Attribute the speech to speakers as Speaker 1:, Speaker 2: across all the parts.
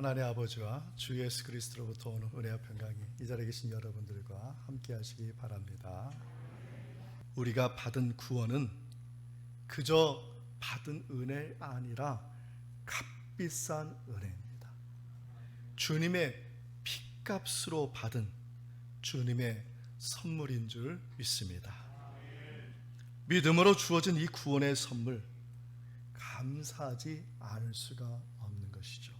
Speaker 1: 하나님 아버지와 주 예수 그리스도로부터 오는 은혜와 평강이 이 자리에 계신 여러분들과 함께 하시기 바랍니다. 우리가 받은 구원은 그저 받은 은혜가 아니라 값비싼 은혜입니다. 주님의 핏값으로 받은 주님의 선물인 줄 믿습니다. 믿음으로 주어진 이 구원의 선물, 감사하지 않을 수가 없는 것이죠.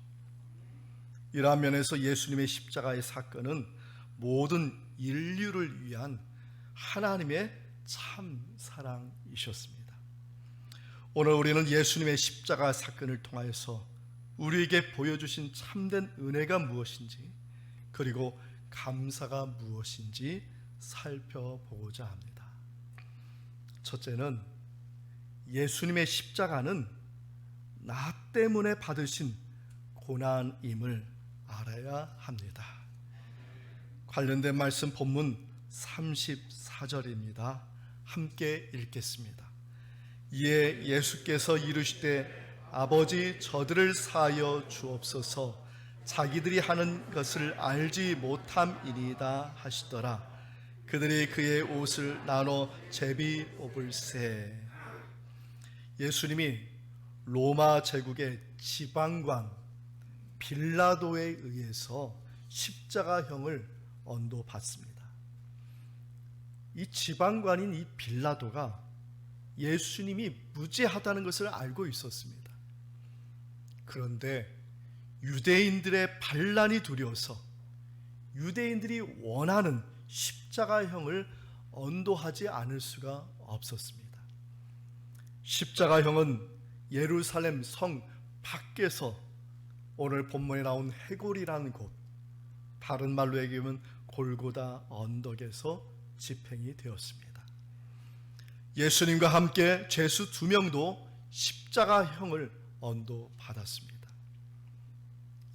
Speaker 1: 이러한 면에서 예수님의 십자가의 사건은 모든 인류를 위한 하나님의 참 사랑이셨습니다. 오늘 우리는 예수님의 십자가 사건을 통하여서 우리에게 보여주신 참된 은혜가 무엇인지, 그리고 감사가 무엇인지 살펴보고자 합니다. 첫째는 예수님의 십자가는 나 때문에 받으신 고난임을 알아야 합니다. 관련된 말씀 본문 34절입니다. 함께 읽겠습니다. 이에 예수께서 이르시되 아버지 저들을 사하여 주옵소서, 자기들이 하는 것을 알지 못함이니이다 하시더라. 그들이 그의 옷을 나눠 제비 뽑을세. 예수님이 로마 제국의 지방관 빌라도에 의해서 십자가형을 언도받습니다. 이 지방관인 이 빌라도가 예수님이 무죄하다는 것을 알고 있었습니다. 그런데 유대인들의 반란이 두려워서 유대인들이 원하는 십자가형을 언도하지 않을 수가 없었습니다. 십자가형은 예루살렘 성 밖에서 오늘 본문에 나온 해골이라는 곳, 다른 말로 얘기하면 골고다 언덕에서 집행이 되었습니다. 예수님과 함께 죄수 2명도 십자가형을 언도받았습니다.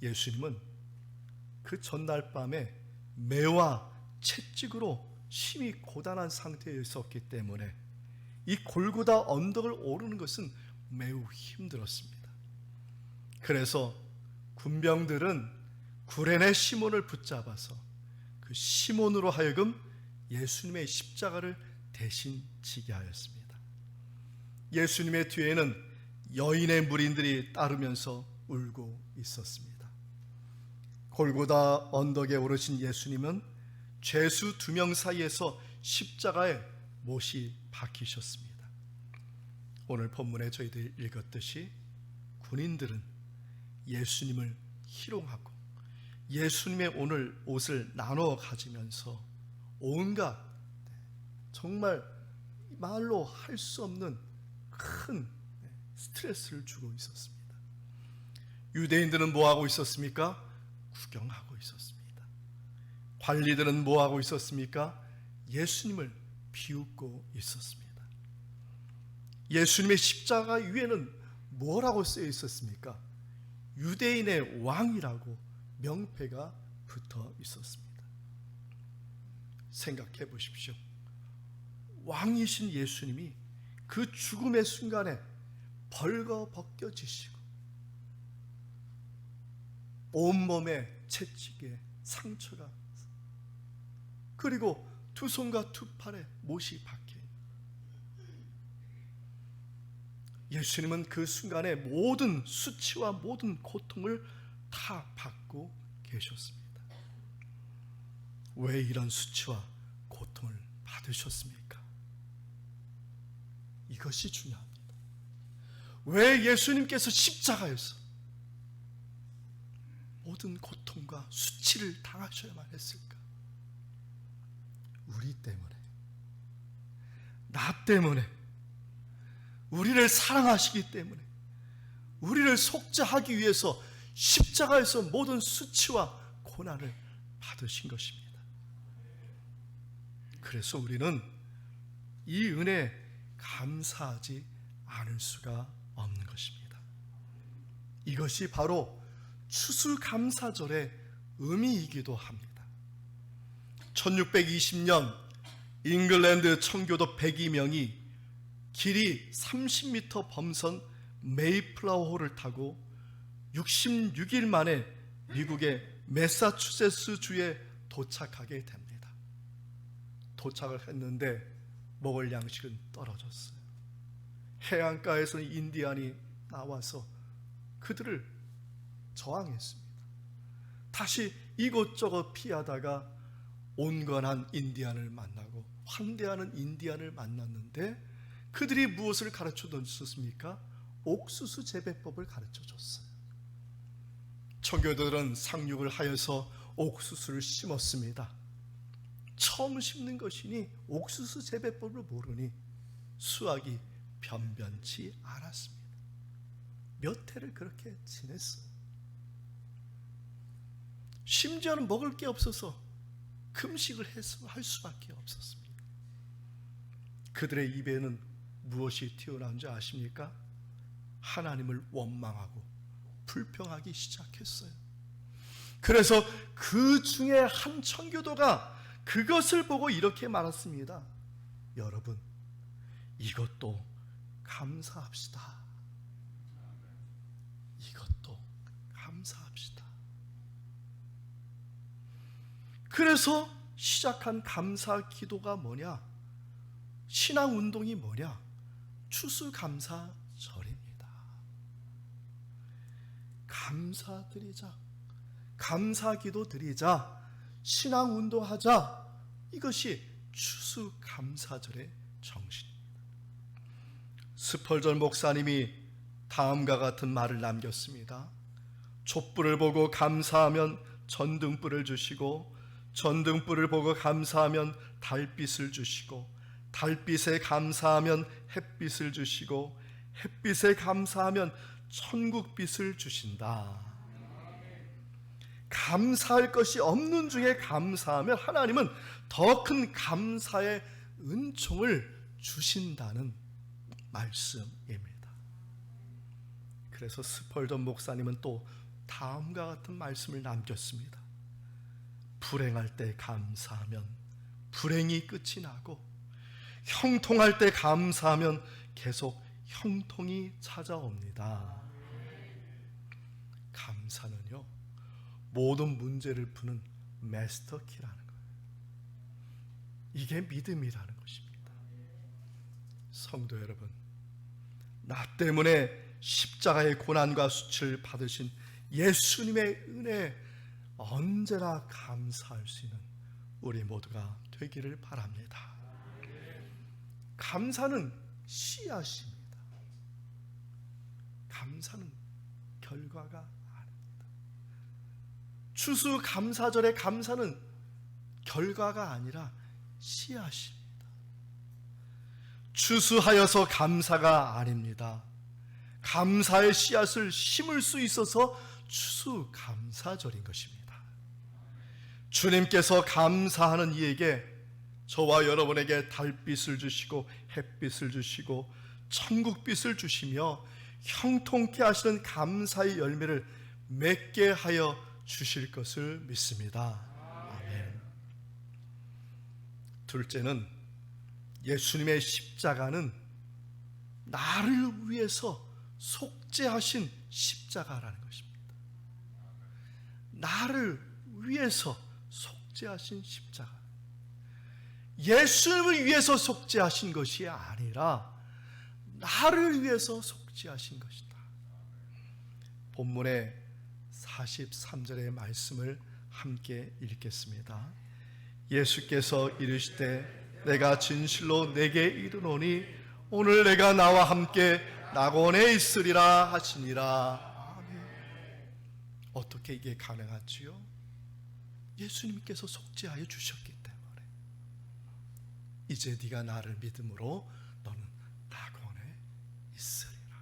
Speaker 1: 예수님은 그 전날 밤에 매와 채찍으로 심히 고단한 상태에 있었기 때문에 이 골고다 언덕을 오르는 것은 매우 힘들었습니다. 그래서 군병들은 구레네 시몬을 붙잡아서 그 시몬으로 하여금 예수님의 십자가를 대신 지게 하였습니다. 예수님의 뒤에는 여인의 무리들이 따르면서 울고 있었습니다. 골고다 언덕에 오르신 예수님은 죄수 2명 사이에서 십자가에 못이 박히셨습니다. 오늘 본문에 저희들이 읽었듯이 군인들은 예수님을 희롱하고 예수님의 오늘 옷을 나눠 가지면서 온갖 정말 말로 할 수 없는 큰 스트레스를 주고 있었습니다. 유대인들은 뭐하고 있었습니까? 구경하고 있었습니다. 관리들은 뭐하고 있었습니까? 예수님을 비웃고 있었습니다. 예수님의 십자가 위에는 뭐라고 쓰여 있었습니까? 유대인의 왕이라고 명패가 붙어 있었습니다. 생각해 보십시오. 왕이신 예수님이 그 죽음의 순간에 벌거벗겨지시고 온몸에 채찍에 상처가, 그리고 2손과 2팔에 못이 박혀, 예수님은 그 순간에 모든 수치와 모든 고통을 다 받고 계셨습니다. 왜 이런 수치와 고통을 받으셨습니까? 이것이 중요합니다. 왜 예수님께서 십자가에서 모든 고통과 수치를 당하셔야만 했을까? 우리 때문에, 나 때문에, 우리를 사랑하시기 때문에, 우리를 속죄하기 위해서 십자가에서 모든 수치와 고난을 받으신 것입니다. 그래서 우리는 이 은혜에 감사하지 않을 수가 없는 것입니다. 이것이 바로 추수감사절의 의미이기도 합니다. 1620년 잉글랜드 청교도 102명이 길이 30m 범선 메이플라워호를 타고 66일 만에 미국의 매사추세츠 주에 도착하게 됩니다. 도착을 했는데 먹을 양식은 떨어졌어요. 해안가에서 인디안이 나와서 그들을 저항했습니다. 다시 이곳저곳 피하다가 온건한 인디안을 만나고 환대하는 인디안을 만났는데 그들이 무엇을 가르쳐 줬습니까? 옥수수 재배법을 가르쳐 줬어요. 청교도들은 상륙을 하여서 옥수수를 심었습니다. 처음 심는 것이니 옥수수 재배법을 모르니 수확이 변변치 않았습니다. 몇 해를 그렇게 지냈어요. 심지어는 먹을 게 없어서 금식을 할 수밖에 없었습니다. 그들의 입에는 무엇이 튀어나온 줄 아십니까? 하나님을 원망하고 불평하기 시작했어요. 그래서 그 중에 한 청교도가 그것을 보고 이렇게 말했습니다. 여러분, 이것도 감사합시다. 이것도 감사합시다. 그래서 시작한 감사 기도가 뭐냐? 신앙 운동이 뭐냐? 추수감사절입니다. 감사드리자, 감사기도 드리자, 신앙 운동하자. 이것이 추수감사절의 정신입니다. 스펄전 목사님이 다음과 같은 말을 남겼습니다. 촛불을 보고 감사하면 전등불을 주시고, 전등불을 보고 감사하면 달빛을 주시고, 달빛에 감사하면 햇빛을 주시고, 햇빛에 감사하면 천국빛을 주신다. 감사할 것이 없는 중에 감사하면 하나님은 더 큰 감사의 은총을 주신다는 말씀입니다. 그래서 스펄전 목사님은 또 다음과 같은 말씀을 남겼습니다. 불행할 때 감사하면 불행이 끝이 나고, 형통할 때 감사하면 계속 형통이 찾아옵니다. 감사는요, 모든 문제를 푸는 마스터키라는 거예요. 이게 믿음이라는 것입니다. 성도 여러분, 나 때문에 십자가의 고난과 수치를 받으신 예수님의 은혜에 언제나 감사할 수 있는 우리 모두가 되기를 바랍니다. 감사는 씨앗입니다. 감사는 결과가 아닙니다. 추수감사절의 감사는 결과가 아니라 씨앗입니다. 추수하여서 감사가 아닙니다. 감사의 씨앗을 심을 수 있어서 추수감사절인 것입니다. 주님께서 감사하는 이에게, 저와 여러분에게 달빛을 주시고 햇빛을 주시고 천국빛을 주시며 형통케 하시는 감사의 열매를 맺게 하여 주실 것을 믿습니다. 아멘. 둘째는, 예수님의 십자가는 나를 위해서 속죄하신 십자가라는 것입니다. 나를 위해서 속죄하신 십자가. 예수님을 위해서 속죄하신 것이 아니라 나를 위해서 속죄하신 것이다. 본문의 43절의 말씀을 함께 읽겠습니다. 예수께서 이르시되 내가 진실로 내게 이르노니 오늘 내가 나와 함께 낙원에 있으리라 하시니라. 아멘. 어떻게 이게 가능하지요? 예수님께서 속죄하여 주셨기 때문에. 이제 네가 나를 믿음으로 너는 낙원에 있으리라.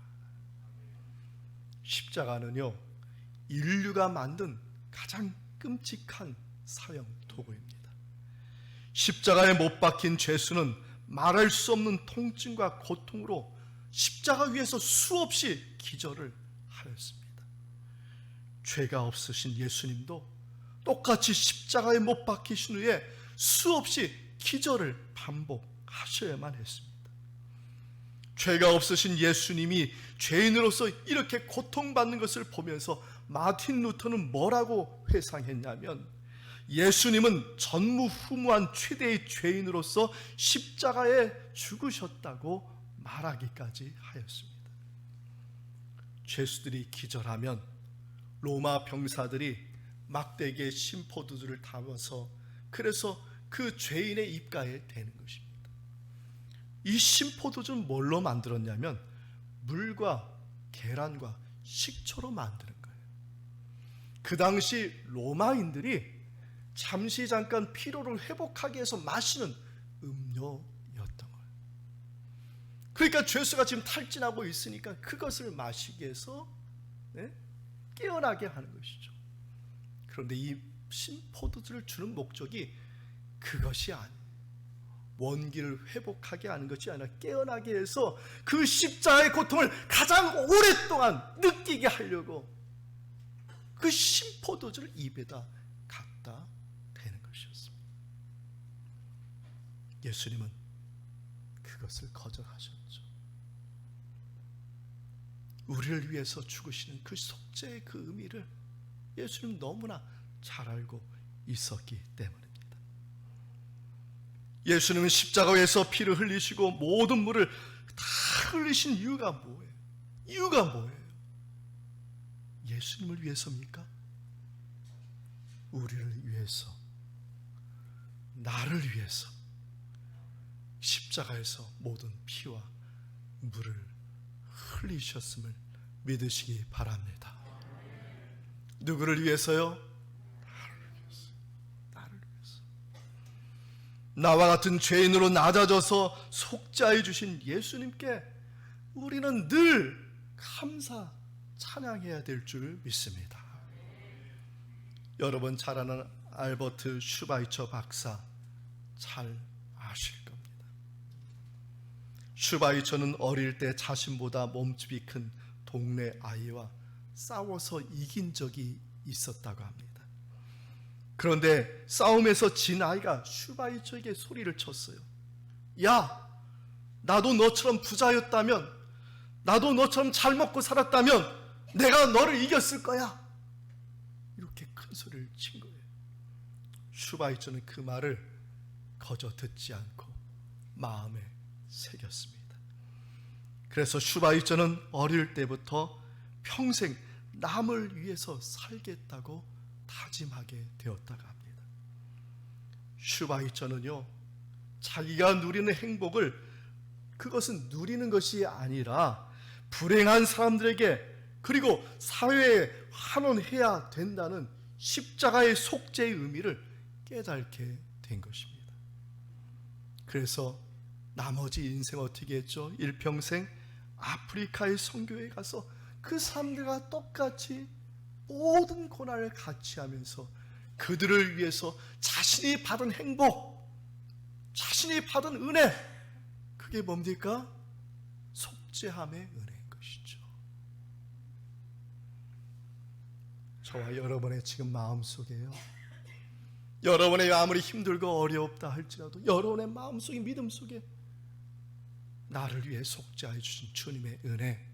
Speaker 1: 십자가는요, 인류가 만든 가장 끔찍한 사형 도구입니다. 십자가에 못 박힌 죄수는 말할 수 없는 통증과 고통으로 십자가 위에서 수없이 기절을 하였습니다. 죄가 없으신 예수님도 똑같이 십자가에 못 박히신 후에 수없이 기절을 반복하셔야만 했습니다. 죄가 없으신 예수님이 죄인으로서 이렇게 고통받는 것을 보면서 마틴 루터는 뭐라고 회상했냐면, 예수님은 전무후무한 최대의 죄인으로서 십자가에 죽으셨다고 말하기까지 하였습니다. 죄수들이 기절하면 로마 병사들이 막대기에 심포도주를 담아서, 그래서 그 죄인의 입가에 대는 것입니다. 이 심포도주는 뭘로 만들었냐면 물과 계란과 식초로 만드는 거예요. 그 당시 로마인들이 잠시 잠깐 피로를 회복하기 위해서 마시는 음료였던 거예요. 그러니까 죄수가 지금 탈진하고 있으니까 그것을 마시기 위해서 깨어나게 하는 것이죠. 그런데 이 심포도주를 주는 목적이 그것이 아니에요. 원기를 회복하게 하는 것이 아니라 깨어나게 해서 그 십자가의 고통을 가장 오랫동안 느끼게 하려고 그 심포도주를 입에다 갖다 대는 것이었습니다. 예수님은 그것을 거절하셨죠. 우리를 위해서 죽으시는 그 속죄의 그 의미를 예수님 너무나 잘 알고 있었기 때문입니다. 예수님은 십자가에서 피를 흘리시고 모든 물을 다 흘리신 이유가 뭐예요? 이유가 뭐예요? 예수님을 위해서입니까? 우리를 위해서, 나를 위해서 십자가에서 모든 피와 물을 흘리셨음을 믿으시기 바랍니다. 누구를 위해서요? 나와 같은 죄인으로 낮아져서 속죄해 주신 예수님께 우리는 늘 감사, 찬양해야 될 줄 믿습니다. 여러분 잘 아는 알버트 슈바이처 박사 잘 아실 겁니다. 슈바이처는 어릴 때 자신보다 몸집이 큰 동네 아이와 싸워서 이긴 적이 있었다고 합니다. 그런데 싸움에서 진 아이가 슈바이처에게 소리를 쳤어요. 야, 나도 너처럼 부자였다면, 나도 너처럼 잘 먹고 살았다면 내가 너를 이겼을 거야. 이렇게 큰 소리를 친 거예요. 슈바이처는 그 말을 거저 듣지 않고 마음에 새겼습니다. 그래서 슈바이처는 어릴 때부터 평생 남을 위해서 살겠다고 다짐하게 되었다고 합니다. 슈바이처는요, 자기가 누리는 행복을, 그것은 누리는 것이 아니라 불행한 사람들에게 그리고 사회에 환원해야 된다는 십자가의 속죄의 의미를 깨닫게 된 것입니다. 그래서 나머지 인생 어떻게 했죠? 일평생 아프리카의 선교에 가서 그 사람들과 똑같이 모든 고난을 같이 하면서 그들을 위해서 자신이 받은 행복, 자신이 받은 은혜, 그게 뭡니까? 속죄함의 은혜인 것이죠. 저와 여러분의 지금 마음속에요, 여러분의 아무리 힘들고 어렵다 할지라도 여러분의 마음속에, 믿음 속에 나를 위해 속죄해 주신 주님의 은혜,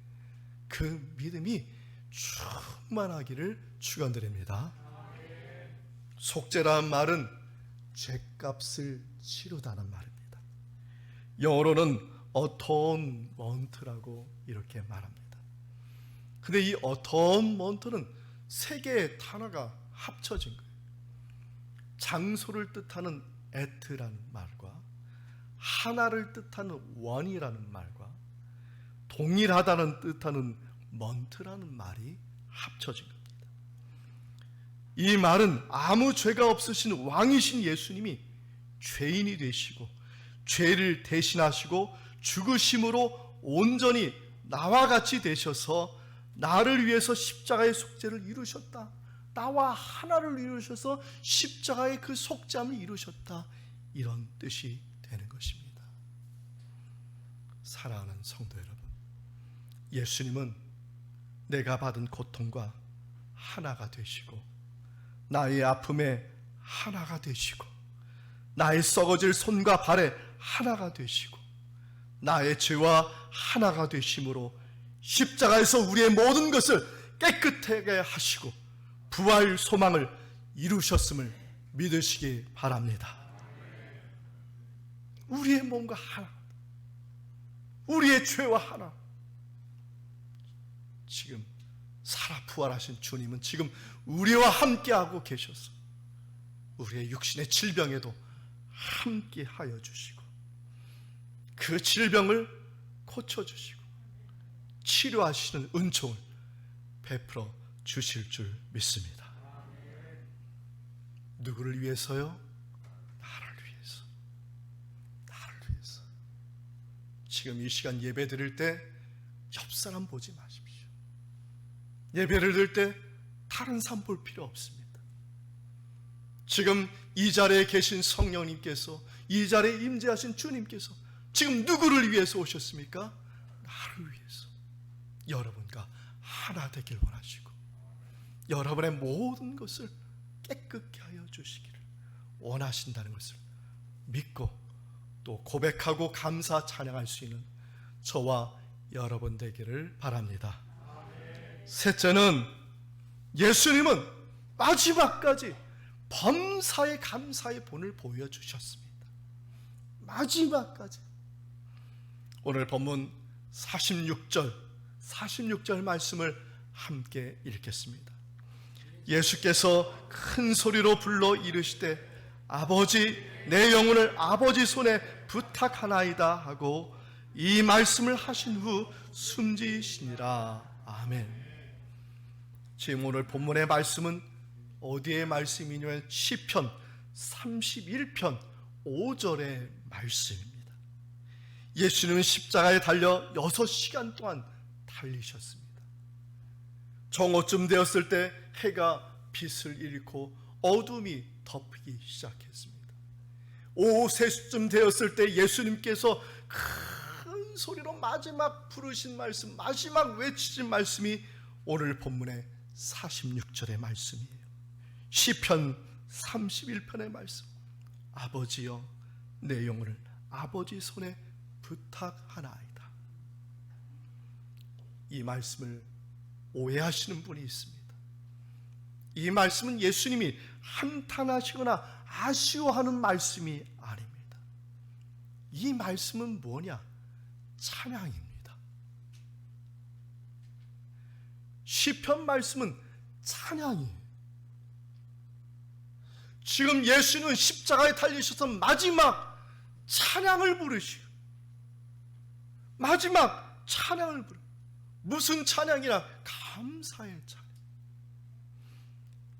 Speaker 1: 그 믿음이 충만하기를 축원드립니다. 속죄라는 말은 죄값을 치르다는 말입니다. 영어로는 atonement라고 이렇게 말합니다. 근데 이 atonement는 세 개의 단어가 합쳐진 거예요. 장소를 뜻하는 at라는 말과 하나를 뜻하는 one이라는 말과 동일하다는 뜻하는 먼트라는 말이 합쳐진 겁니다. 이 말은 아무 죄가 없으신 왕이신 예수님이 죄인이 되시고 죄를 대신하시고 죽으심으로 온전히 나와 같이 되셔서 나를 위해서 십자가의 속죄를 이루셨다. 나와 하나를 이루셔서 십자가의 그 속죄함을 이루셨다. 이런 뜻이 되는 것입니다. 사랑하는 성도 여러분, 예수님은 내가 받은 고통과 하나가 되시고 나의 아픔에 하나가 되시고 나의 썩어질 손과 발에 하나가 되시고 나의 죄와 하나가 되심으로 십자가에서 우리의 모든 것을 깨끗하게 하시고 부활 소망을 이루셨음을 믿으시기 바랍니다. 우리의 몸과 하나, 우리의 죄와 하나, 지금 살아 부활하신 주님은 지금 우리와 함께하고 계셔서 우리의 육신의 질병에도 함께하여 주시고 그 질병을 고쳐주시고 치료하시는 은총을 베풀어 주실 줄 믿습니다. 누구를 위해서요? 나를 위해서. 나를 위해서. 지금 이 시간 예배 드릴 때 옆 사람 보지 마십시오. 예배를 드릴 때 다른 사람 볼 필요 없습니다. 지금 이 자리에 계신 성령님께서, 이 자리에 임재하신 주님께서 지금 누구를 위해서 오셨습니까? 나를 위해서. 여러분과 하나 되길 원하시고 여러분의 모든 것을 깨끗게 하여 주시기를 원하신다는 것을 믿고 또 고백하고 감사 찬양할 수 있는 저와 여러분 되기를 바랍니다. 셋째는, 예수님은 마지막까지 범사에 감사의 본을 보여주셨습니다. 마지막까지. 오늘 본문 46절 말씀을 함께 읽겠습니다. 예수께서 큰 소리로 불러 이르시되 아버지, 내 영혼을 아버지 손에 부탁하나이다 하고 이 말씀을 하신 후 숨지시니라. 아멘. 지금 오늘 본문의 말씀은 어디의 말씀이냐면 시편 31편 5절의 말씀입니다. 예수님은 십자가에 달려 6시간 동안 달리셨습니다. 정오쯤 되었을 때 해가 빛을 잃고 어둠이 덮이기 시작했습니다. 오후 3시쯤 되었을 때 예수님께서 큰 소리로 마지막 부르신 말씀, 마지막 외치신 말씀이 오늘 본문의 46절의 말씀이에요. 시편 31편의 말씀. 아버지여, 내 영혼을 아버지 손에 부탁하나이다. 이 말씀을 오해하시는 분이 있습니다. 이 말씀은 예수님이 한탄하시거나 아쉬워하는 말씀이 아닙니다. 이 말씀은 뭐냐? 찬양입니다. 시편 말씀은 찬양이에요. 지금 예수님은 십자가에 달리셔서 마지막 찬양을 부르시고, 마지막 찬양을 부르. 무슨 찬양이라? 감사의 찬양.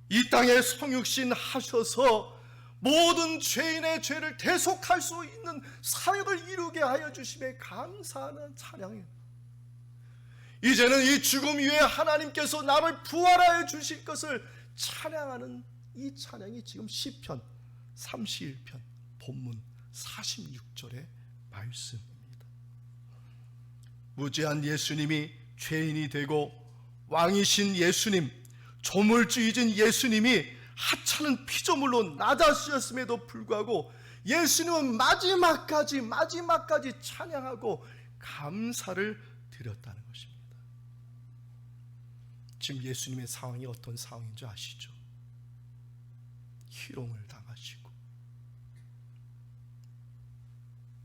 Speaker 1: 이 땅에 성육신 하셔서 모든 죄인의 죄를 대속할 수 있는 사역을 이루게 하여 주심에 감사하는 찬양이에요. 이제는 이 죽음 위에 하나님께서 나를 부활하여 주실 것을 찬양하는 이 찬양이 지금 시편 31편 본문 46절의 말씀입니다. 무죄한 예수님이 죄인이 되고 왕이신 예수님, 조물주이신 예수님이 하찮은 피조물로 낮아지셨음에도 불구하고 예수님은 마지막까지 찬양하고 감사를 드렸다는 것입니다. 지금 예수님의 상황이 어떤 상황인 줄 아시죠? 희롱을 당하시고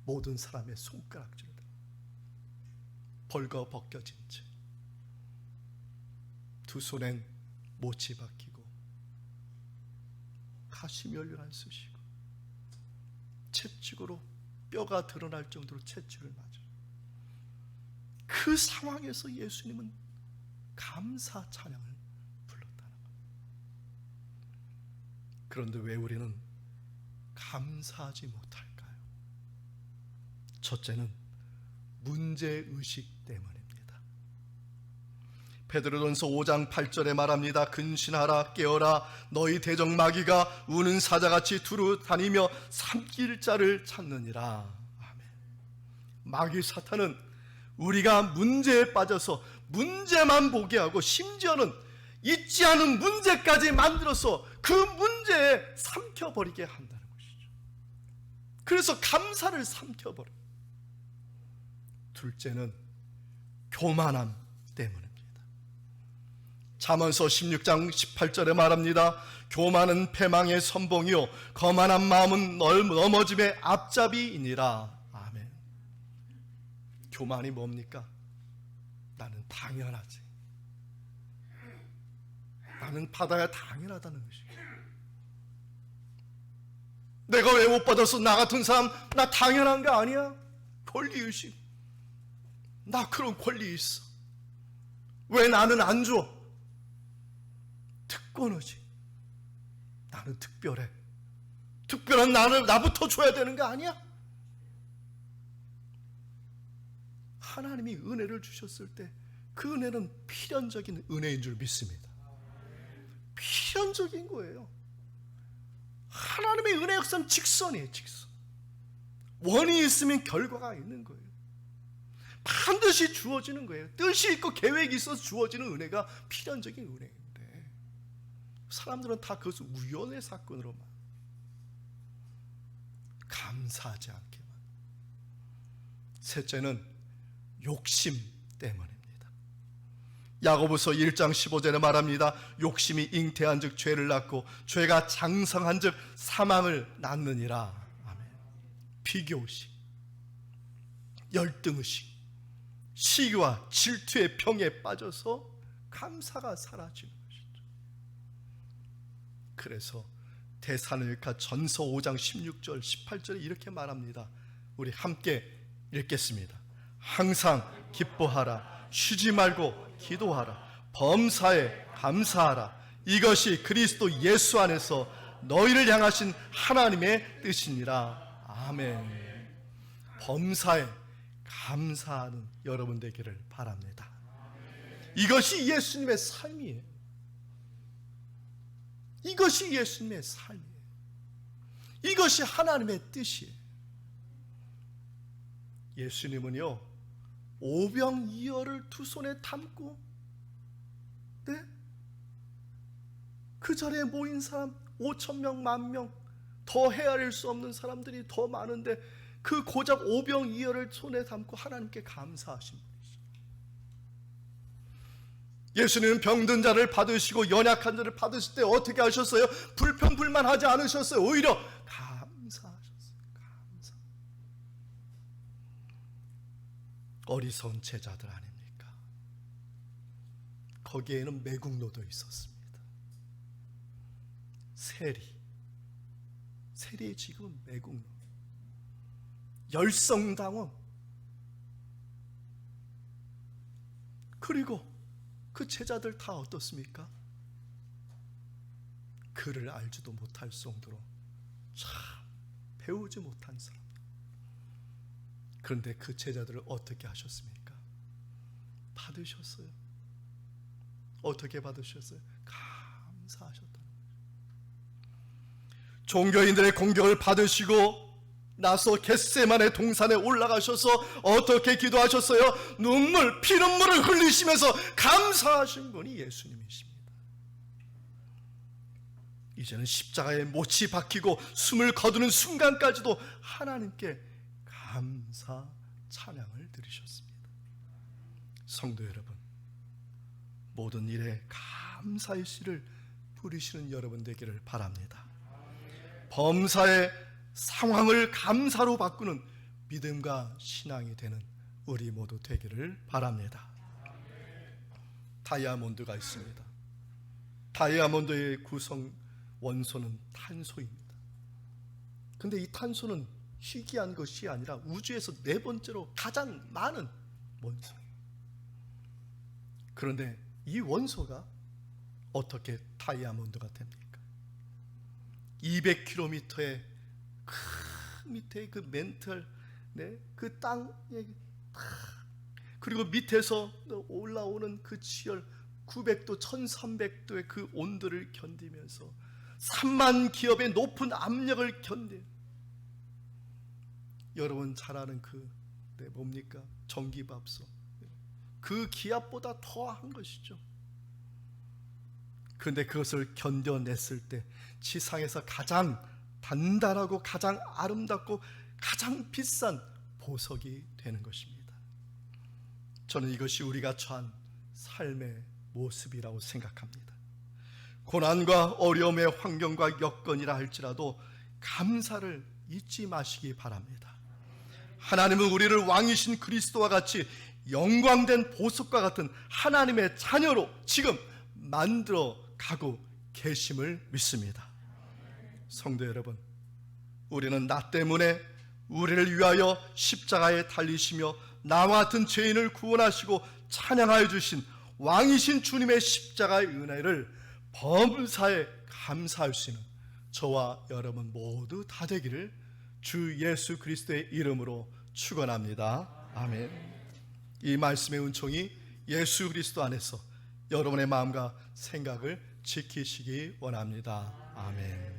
Speaker 1: 모든 사람의 손가락질을 벌거 벗겨진 채 두 손엔 못이 박히고 가시면류관 쓰시고 채찍으로 뼈가 드러날 정도로 채찍을 맞아요. 그 상황에서 예수님은 감사 찬양을 불렀다는 겁니다. 그런데 왜 우리는 감사하지 못할까요? 첫째는 문제의식 때문입니다. 베드로전서 5장 8절에 말합니다. 근신하라, 깨어라, 너희 대적 마귀가 우는 사자같이 두루 다니며 삼킬 자를 찾느니라. 아멘. 마귀 사탄은 우리가 문제에 빠져서 문제만 보게 하고 심지어는 있지 않은 문제까지 만들어서 그 문제에 삼켜버리게 한다는 것이죠. 그래서 감사를 삼켜버려요. 둘째는 교만함 때문입니다. 잠언서 16장 18절에 말합니다. 교만은 패망의 선봉이요 거만한 마음은 넘어짐의 앞잡이이니라. 아멘. 교만이 뭡니까? 나는 당연하지, 나는 받아야 당연하다는 것이죠. 내가 왜 못 받았어? 나 같은 사람 나 당연한 거 아니야? 권리의식. 나 그런 권리 있어. 왜 나는 안 줘? 특권이지. 나는 특별해. 특별한 나부터 줘야 되는 거 아니야? 하나님이 은혜를 주셨을 때 그 은혜는 필연적인 은혜인 줄 믿습니다. 필연적인 거예요. 하나님의 은혜 역사는 직선이에요. 직선. 원이 있으면 결과가 있는 거예요. 반드시 주어지는 거예요. 뜻이 있고 계획이 있어서 주어지는 은혜가 필연적인 은혜인데 사람들은 다 그것을 우연의 사건으로만, 감사하지 않게만. 셋째는 욕심 때문입니다. 야고보서 1장 15절에 말합니다. 욕심이 잉태한 즉 죄를 낳고 죄가 장성한 즉 사망을 낳느니라. 아멘. 비교의식, 열등의식, 시기와 질투의 병에 빠져서 감사가 사라지는 것이죠. 그래서 데살로니가 전서 5장 16절 18절에 이렇게 말합니다. 우리 함께 읽겠습니다. 항상 기뻐하라. 쉬지 말고 기도하라. 범사에 감사하라. 이것이 그리스도 예수 안에서 너희를 향하신 하나님의 뜻이니라. 아멘. 범사에 감사하는 여러분 되기를 바랍니다. 이것이 예수님의 삶이에요. 이것이 예수님의 삶이에요. 이것이 하나님의 뜻이에요. 예수님은요, 오병이어를 두 손에 담고, 네? 그 자리에 모인 사람 5,000명, 10,000명, 더 헤아릴 수 없는 사람들이 더 많은데 그 고작 오병이어를 손에 담고 하나님께 감사하신 분이죠. 예수님은 병든 자를 받으시고 연약한 자를 받으실 때 어떻게 하셨어요? 불평불만하지 않으셨어요. 오히려 감사하셨어요. 감사. 어리석은 제자들 아닙니까? 거기에는 매국노도 있었습니다. 세리의 직업은 매국노, 열성당원, 그리고 그 제자들 다 어떻습니까? 글을 알지도 못할 정도로 참 배우지 못한 사람. 그런데 그 제자들을 어떻게 하셨습니까? 받으셨어요. 어떻게 받으셨어요? 감사하셨다는 거예요. 종교인들의 공격을 받으시고 나서 겟세마네 동산에 올라가셔서 어떻게 기도하셨어요? 피눈물을 흘리시면서 감사하신 분이 예수님이십니다. 이제는 십자가에 못이 박히고 숨을 거두는 순간까지도 하나님께 감사 찬양을 드리셨습니다. 성도 여러분, 모든 일에 감사의 씨를 뿌리시는 여러분 되기를 바랍니다. 범사의 상황을 감사로 바꾸는 믿음과 신앙이 되는 우리 모두 되기를 바랍니다. 다이아몬드가 있습니다. 다이아몬드의 구성 원소는 탄소입니다. 근데 이 탄소는 희귀한 것이 아니라 우주에서 네 번째로 가장 많은 원소예요. 그런데 이 원소가 어떻게 다이아몬드가 됩니까? 200km의 그 밑에 그 멘틀, 그 땅에, 그리고 밑에서 올라오는 그 지열 900도, 1300도의 그 온도를 견디면서 3만 기업의 높은 압력을 견뎌. 여러분 잘 아는 뭡니까? 전기밥솥. 그 기압보다 더한 것이죠. 그런데 그것을 견뎌냈을 때 지상에서 가장 단단하고 가장 아름답고 가장 비싼 보석이 되는 것입니다. 저는 이것이 우리가 처한 삶의 모습이라고 생각합니다. 고난과 어려움의 환경과 여건이라 할지라도 감사를 잊지 마시기 바랍니다. 하나님은 우리를 왕이신 그리스도와 같이 영광된 보석과 같은 하나님의 자녀로 지금 만들어 가고 계심을 믿습니다. 성도 여러분, 우리는 나 때문에 우리를 위하여 십자가에 달리시며 나와 같은 죄인을 구원하시고 찬양하여 주신 왕이신 주님의 십자가의 은혜를 범사에 감사할 수 있는 저와 여러분 모두 다 되기를 주 예수 그리스도의 이름으로 축원합니다. 아멘. 이 말씀의 은총이 예수 그리스도 안에서 여러분의 마음과 생각을 지키시기 원합니다. 아멘.